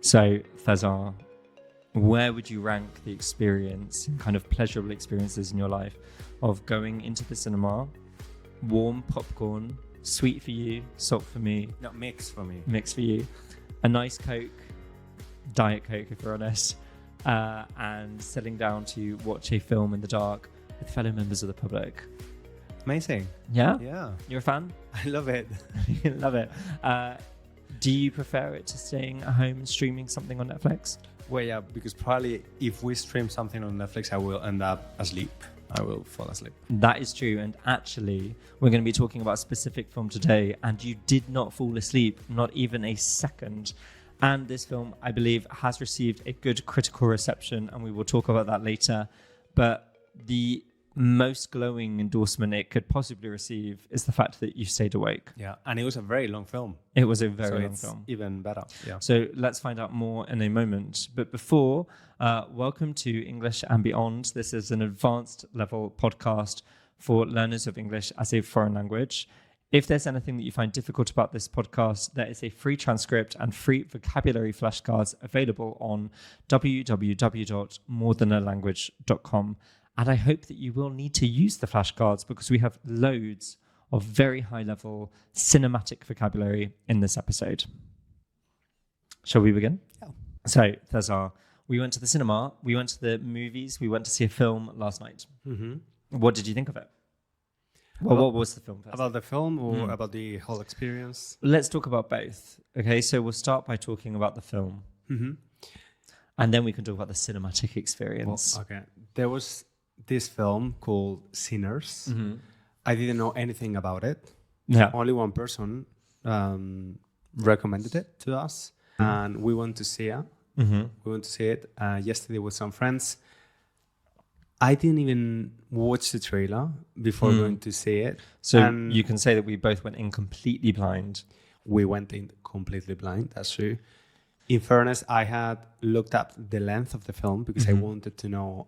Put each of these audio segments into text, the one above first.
So, César, where would you rank the experience, kind of pleasurable experiences in your life of going into the cinema, warm popcorn, sweet for you, salt for me, No, mix for me. mix for you, a nice Coke, Diet Coke if you're honest, and settling down to watch a film in the dark with fellow members of the public? Amazing. Yeah? Yeah. You're a fan? I love it. You love it. Do you prefer it to staying at home and streaming something on Netflix? Well, yeah, because probably if we stream something on Netflix, I will end up asleep. I will fall asleep. That is true. And actually, we're going to be talking about a specific film today, and you did not fall asleep, not even a second. And this film, I believe, has received a good critical reception, and we will talk about that later. But the most glowing endorsement it could possibly receive is the fact that you stayed awake. Yeah, and it was a very long film. It was a very So long it's film. even better. Yeah. So let's find out more in a moment. But before, welcome to English and Beyond. This is an advanced level podcast for learners of English as a foreign language. If there's anything that you find difficult about this podcast, there is a free transcript and free vocabulary flashcards available on www.morethan.a language.com. And I hope that you will need to use the flashcards because we have loads of very high level cinematic vocabulary in this episode. Shall we begin? Yeah. So, César, we went to the cinema, we went to the movies, we went to see a film last night. Mm-hmm. What did you think of it? Well, what was the film first? About the film or about the whole experience? Let's talk about both. Okay, so we'll start by talking about the film. Mm-hmm. And then we can talk about the cinematic experience. Well, okay. There was this film called Sinners. Mm-hmm. I didn't know anything about it. Yeah. Only one person recommended it to us, and we went to see it. Mm-hmm. We went to see it yesterday with some friends. I didn't even watch the trailer before going to see it. So and you can say that we both went in completely blind. we went in completely blind. That's true. In fairness, I had looked up the length of the film because I wanted to know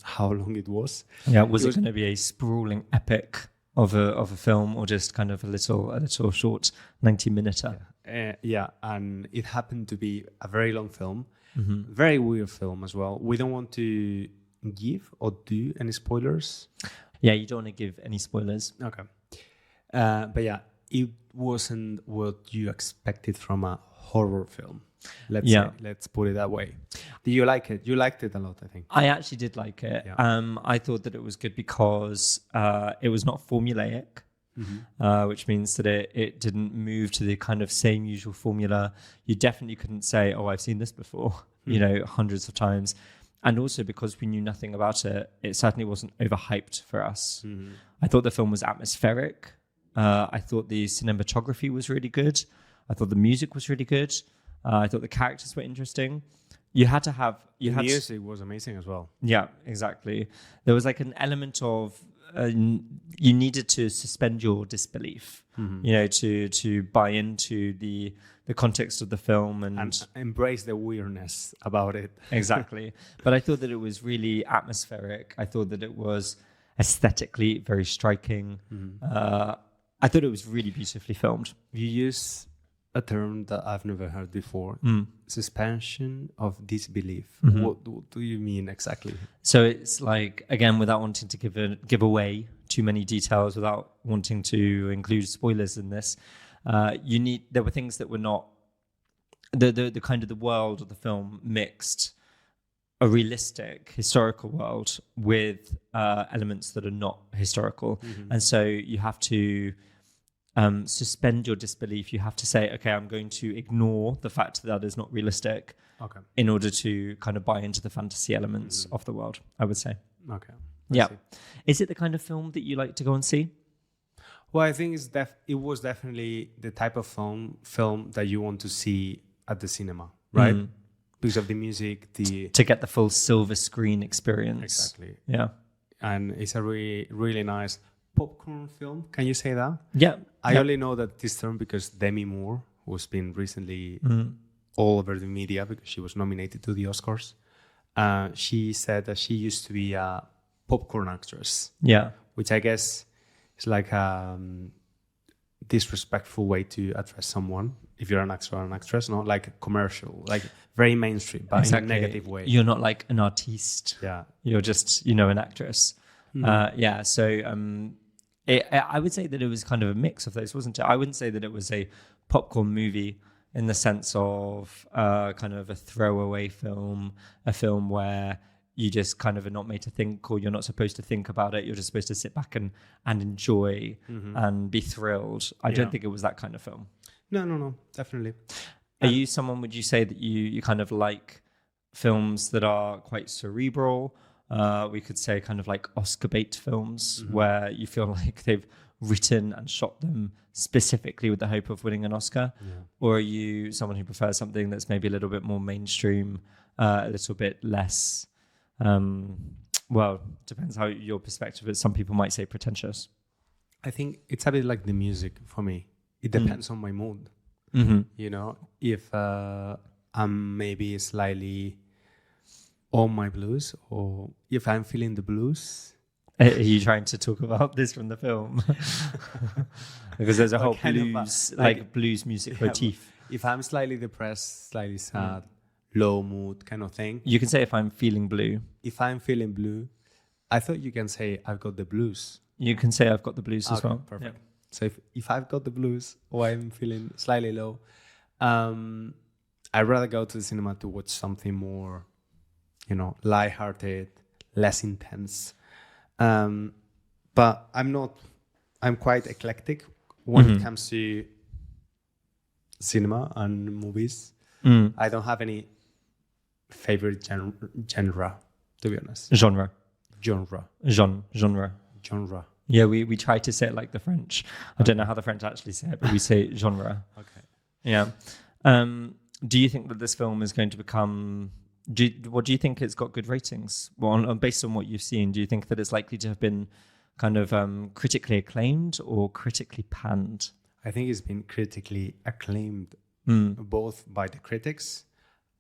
how long it was. Yeah, was it going to be a sprawling epic of a film, or just kind of a little short 90-minute? Yeah, and it happened to be a very long film, very weird film as well. We don't want to give or do any spoilers. Yeah, you don't want to give any spoilers. Okay, but yeah, it wasn't what you expected from a horror film. Let's put it that way. Did you like it? You liked it a lot, I think. I actually did like it. Yeah. I thought that it was good because it was not formulaic, which means that it didn't move to the kind of same usual formula. You definitely couldn't say, oh, I've seen this before, hundreds of times. And also because we knew nothing about it, it certainly wasn't overhyped for us. I thought the film was atmospheric. I thought the cinematography was really good. I thought the music was really good. I thought the characters were interesting. The music was amazing as well. Yeah, exactly. There was like an element of you needed to suspend your disbelief, to buy into the context of the film and embrace the weirdness about it. Exactly. But I thought that it was really atmospheric. I thought that it was aesthetically very striking. I thought it was really beautifully filmed. You use a term that I've never heard before. Suspension of disbelief. What do you mean exactly? So it's like, again, without wanting to give away too many details, without wanting to include spoilers in this, there were things that were not the kind of the world of the film mixed a realistic historical world with elements that are not historical. And so you have to suspend your disbelief. You have to say, okay, I'm going to ignore the fact that is not realistic in order to kind of buy into the fantasy elements of the world, I would say. Okay. Yeah. Is it the kind of film that you like to go and see? Well, I think it was definitely the type of film that you want to see at the cinema, right? Because of the music, to get the full silver screen experience. Exactly. Yeah. And it's a really, really nice popcorn film. Can you say that? Yeah. I only know that this term because Demi Moore, who's been recently all over the media because she was nominated to the Oscars, she said that she used to be a popcorn actress. Yeah. Which I guess is like disrespectful way to address someone if you're an actor or an actress, not like commercial, like very mainstream, but in a negative way. You're not like an artiste. Yeah. You're just, an actress. So I would say that it was kind of a mix of those, wasn't it? I wouldn't say that it was a popcorn movie in the sense of kind of a throwaway film, a film where you just kind of are not made to think, or you're not supposed to think about it. You're just supposed to sit back and enjoy and be thrilled. I don't think it was that kind of film. No, definitely. Are you someone, would you say that you kind of like films that are quite cerebral? We could say kind of like Oscar bait films where you feel like they've written and shot them specifically with the hope of winning an Oscar? Or are you someone who prefers something that's maybe a little bit more mainstream, a little bit less, depends how your perspective is. Some people might say pretentious. I think it's a bit like the music for me. It depends on my mood. If I'm maybe slightly on my blues, or if I'm feeling the blues. Are you trying to talk about this from the film? Because there's a whole blues, blues music motif. If I'm slightly depressed, slightly sad, low mood kind of thing. You can say if I'm feeling blue. If I'm feeling blue, I thought you can say I've got the blues. You can say I've got the blues as well. Perfect. Yeah. So if I've got the blues or I'm feeling slightly low, I'd rather go to the cinema to watch something more, lighthearted, less intense. But I'm quite eclectic when it comes to cinema and movies. I don't have any favorite genre, to be honest. Genre. Yeah, we try to say it like the French. I don't know how the French actually say it, but we say genre. Okay. Yeah. Do you think that this film is going to become... do you think it's got good ratings? Well, based on what you've seen, do you think that it's likely to have been kind of critically acclaimed or critically panned? I think it's been critically acclaimed, both by the critics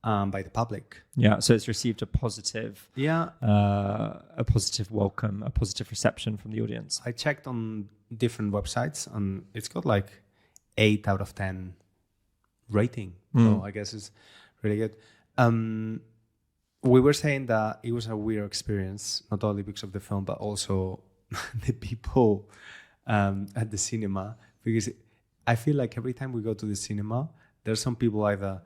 and by the public. Yeah, so it's received a positive welcome, a positive reception from the audience. I checked on different websites and it's got like 8 out of 10 rating. So I guess it's really good. We were saying that it was a weird experience, not only because of the film, but also the people at the cinema. Because I feel like every time we go to the cinema, there's some people either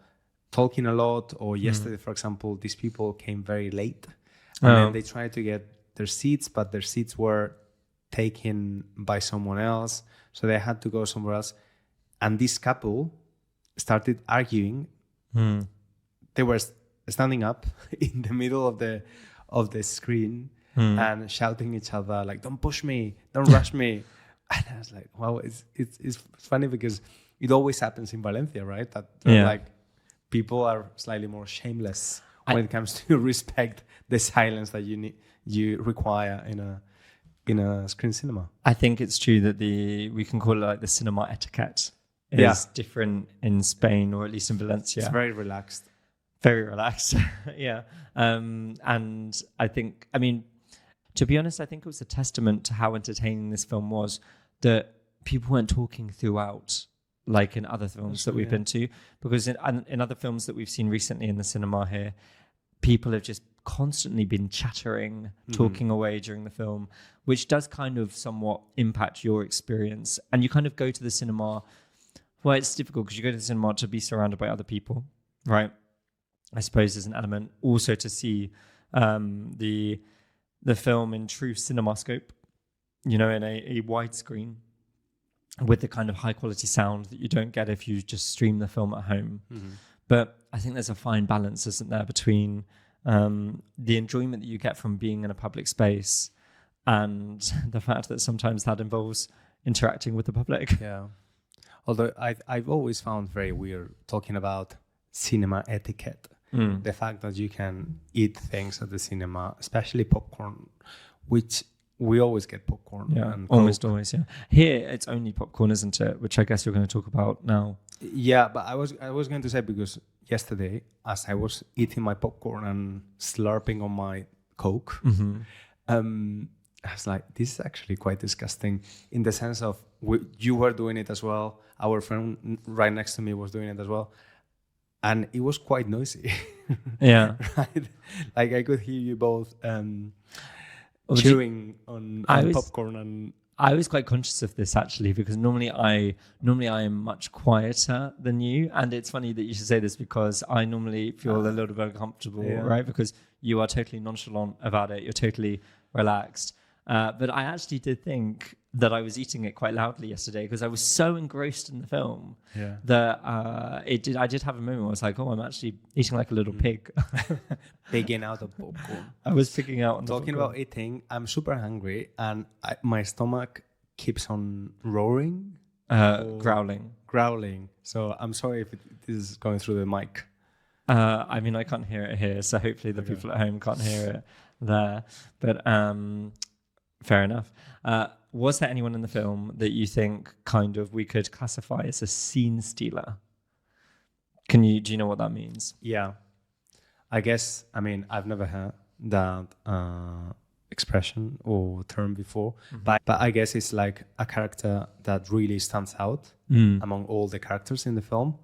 talking a lot, or yesterday, for example, these people came very late. And then they tried to get their seats, but their seats were taken by someone else. So they had to go somewhere else. And this couple started arguing. They were standing up in the middle of the screen and shouting each other like, "Don't push me, don't rush me." And I was like, "Wow, it's funny because it always happens in Valencia, right? That like people are slightly more shameless when it comes to respect the silence that you require in a screen cinema." I think it's true that we can call it like the cinema etiquette is different in Spain, or at least in Valencia. It's very relaxed. Very relaxed. Yeah. And I think, to be honest, I think it was a testament to how entertaining this film was that people weren't talking throughout, like in other films that we've been to. Because in other films that we've seen recently in the cinema here, people have just constantly been chattering, talking away during the film, which does kind of somewhat impact your experience. And you kind of go to the cinema. Well, it's difficult because you go to the cinema to be surrounded by other people, right? I suppose there's an element also to see the film in true cinemascope, in a widescreen with the kind of high quality sound that you don't get if you just stream the film at home. But I think there's a fine balance, isn't there, between the enjoyment that you get from being in a public space and the fact that sometimes that involves interacting with the public. Yeah. Although I've always found very weird talking about cinema etiquette. The fact that you can eat things at the cinema, especially popcorn, which we always get popcorn. Yeah, and almost always, yeah. Here, it's only popcorn, isn't it? Which I guess you're going to talk about now. Yeah, but I was going to say, because yesterday, as I was eating my popcorn and slurping on my Coke, I was like, this is actually quite disgusting in the sense of you were doing it as well. Our friend right next to me was doing it as well. And it was quite noisy. Yeah. Right? Like I could hear you both Well, chewing on popcorn and... I was quite conscious of this actually, because normally I am much quieter than you, and it's funny that you should say this because I normally feel a little bit uncomfortable, right? Because you are totally nonchalant about it, you're totally relaxed. But I actually did think that I was eating it quite loudly yesterday because I was so engrossed in the film that I did have a moment where I was like, oh, I'm actually eating like a little pig. Pigging out of popcorn. I was picking out. Talking about eating, I'm super hungry and my stomach keeps on roaring. Growling. So I'm sorry if this is going through the mic. I mean, I can't hear it here, so hopefully the people at home can't hear it there. But fair enough. Was there anyone in the film that you think kind of we could classify as a scene stealer? Do you know what that means? Yeah. I guess, I mean, I've never heard that expression or term before, but I guess it's like a character that really stands out among all the characters in the film.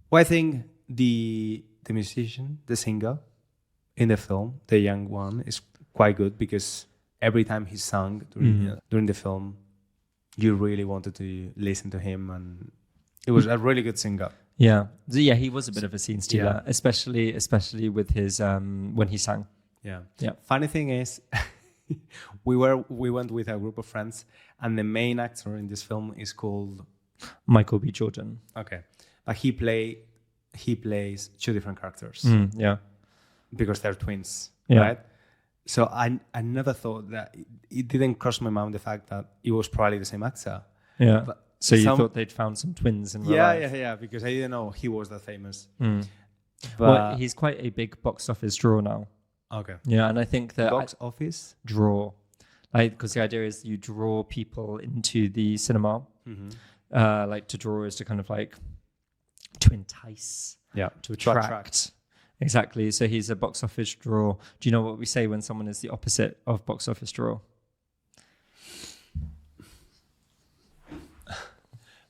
Well, I think the musician, the singer in the film, the young one, is quite good because every time he sang during the film, you really wanted to listen to him, and it was a really good singer. Yeah, he was a bit of a scene stealer, especially with his when he sang. Yeah. Funny thing is, we went with a group of friends, and the main actor in this film is called Michael B. Jordan. Okay, but he plays two different characters. Because they're twins, right? So I never thought that, it didn't cross my mind the fact that it was probably the same actor. Yeah. But so you thought they'd found some twins in real life? Yeah, because I didn't know he was that famous. But he's quite a big box office draw now. Okay. Yeah, and I think that box office draw, like, because the idea is you draw people into the cinema. Like to draw is to kind of like to entice. Yeah. To attract. Exactly. So he's a box office draw. Do you know what we say when someone is the opposite of box office draw?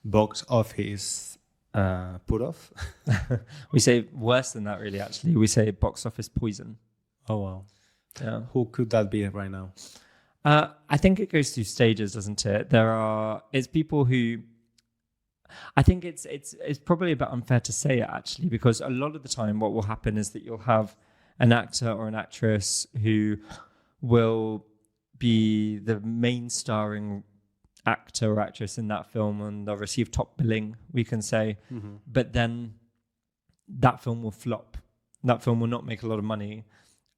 Box office put off. We say worse than that, really, actually. We say box office poison. Oh, wow. Yeah. Who could that be right now? I think it goes through stages, doesn't it? It's people who... I think it's probably a bit unfair to say it, actually, because a lot of the time what will happen is that you'll have an actor or an actress who will be the main starring actor or actress in that film, and they'll receive top billing, we can say, but then that film will flop. That film will not make a lot of money,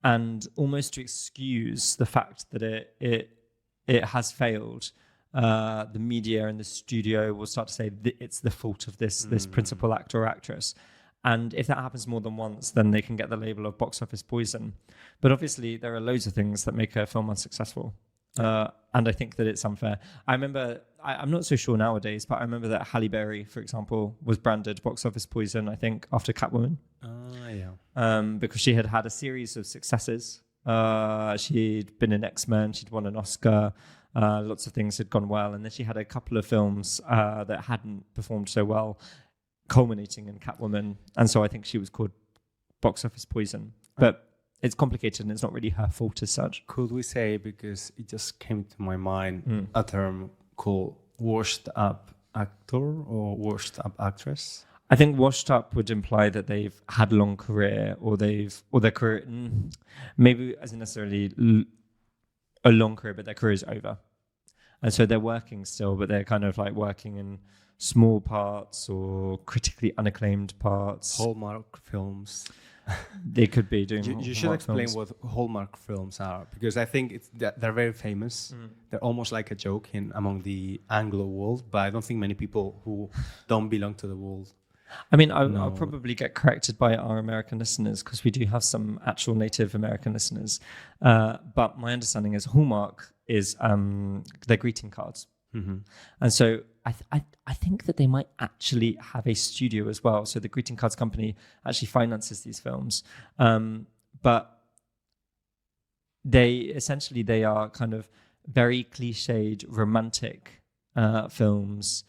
and almost to excuse the fact that it has failed, the media and the studio will start to say that it's the fault of this principal actor or actress. And if that happens more than once, then they can get the label of box office poison. But obviously, there are loads of things that make a film unsuccessful. And I think that it's unfair. I remember, I'm not so sure nowadays, but I remember that Halle Berry, for example, was branded box office poison, I think, after Catwoman. Because she had had a series of successes. She'd been in X-Men, she'd won an Oscar. Lots of things had gone well, and then she had a couple of films that hadn't performed so well, culminating in Catwoman, and so I think she was called box office poison. But it's complicated, and it's not really her fault as such. Could we say, because it just came to my mind, a term called washed up actor or washed up actress? I think washed up would imply that they've had a long career, or their career maybe isn't necessarily a long career, but their career is over. And so they're working still, but they're kind of like working in small parts or critically unacclaimed parts. Hallmark films. They could be doing You should explain what Hallmark films are, because I think they're very famous. They're almost like a joke among the Anglo world, but I don't think many people who don't belong to the world. I mean, I'll probably get corrected by our American listeners, because we do have some actual native American listeners. But my understanding is Hallmark is their greeting cards. And so I think that they might actually have a studio as well. So the greeting cards company actually finances these films. But they are kind of very cliched romantic films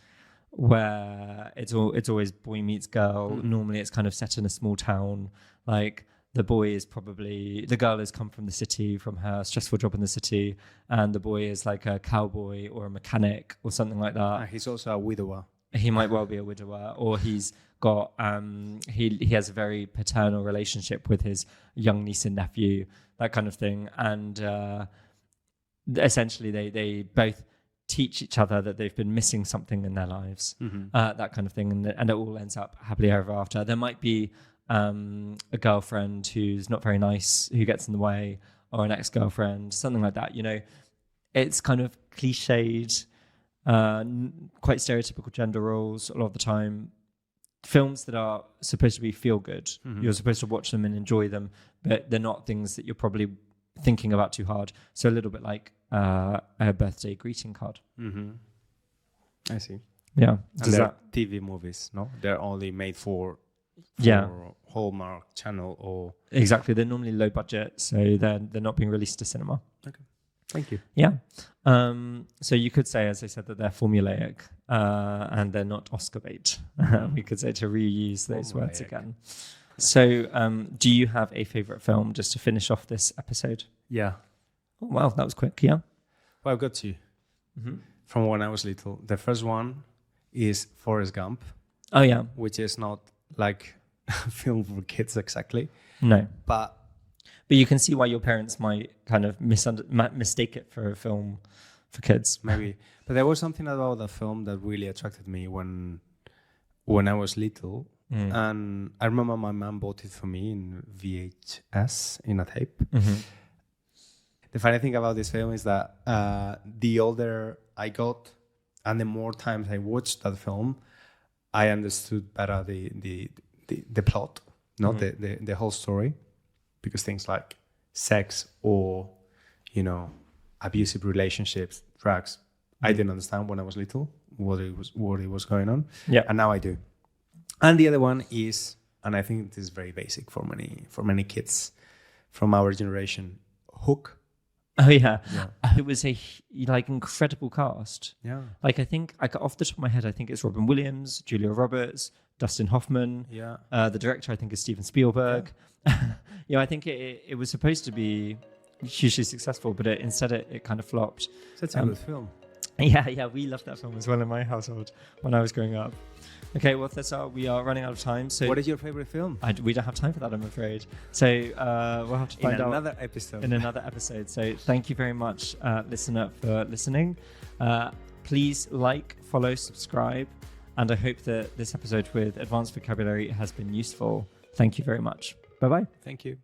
where it's always boy meets girl. Normally it's kind of set in a small town. Like the girl has come from the city, from her stressful job in the city, and the boy is like a cowboy or a mechanic or something like that. He's also a widower. He might well be a widower, or he's got he has a very paternal relationship with his young niece and nephew, that kind of thing. And essentially they both teach each other that they've been missing something in their lives, that kind of thing, and it all ends up happily ever after. There might be a girlfriend who's not very nice, who gets in the way, or an ex-girlfriend, something like that. It's kind of cliched, quite stereotypical gender roles a lot of the time. Films that are supposed to be feel good. You're supposed to watch them and enjoy them, but they're not things that you're probably thinking about too hard. So a little bit like a birthday greeting card. I see. Yeah. And they're TV movies, no? They're only made for Hallmark channel or... Exactly. They're normally low budget, so they're not being released to cinema. Okay. Thank you. Yeah. So you could say, as I said, that they're formulaic and they're not Oscar bait. We could say, to reuse those words again. So do you have a favorite film just to finish off this episode? Yeah. Oh, wow, that was quick. Yeah. Well, I've got two. From when I was little. The first one is Forrest Gump. Oh, yeah. Which is not like a film for kids exactly. No. But you can see why your parents might kind of mistake it for a film for kids. Maybe. But there was something about the film that really attracted me when I was little. And I remember my mom bought it for me in VHS, in a tape. The funny thing about this film is that the older I got and the more times I watched that film, I understood better the plot, not the whole story. Because things like sex or, abusive relationships, drugs, I didn't understand when I was little what it was going on. Yeah. And now I do. And the other one is, and I think this is very basic for many kids from our generation, Hook. Oh yeah. It was a incredible cast. Yeah. Like I think off the top of my head, I think it's Robin Williams, Julia Roberts, Dustin Hoffman. Yeah. The director I think is Steven Spielberg. Yeah. I think it was supposed to be hugely successful, but instead it kind of flopped. Such a good film. Yeah, we loved that film as well in my household when I was growing up. Okay, well, César, we are running out of time. So what is your favorite film? We don't have time for that, I'm afraid. So we'll have to find out in another episode. So thank you very much, listener, for listening. Please like, follow, subscribe, and I hope that this episode with advanced vocabulary has been useful. Thank you very much. Bye-bye. Thank you.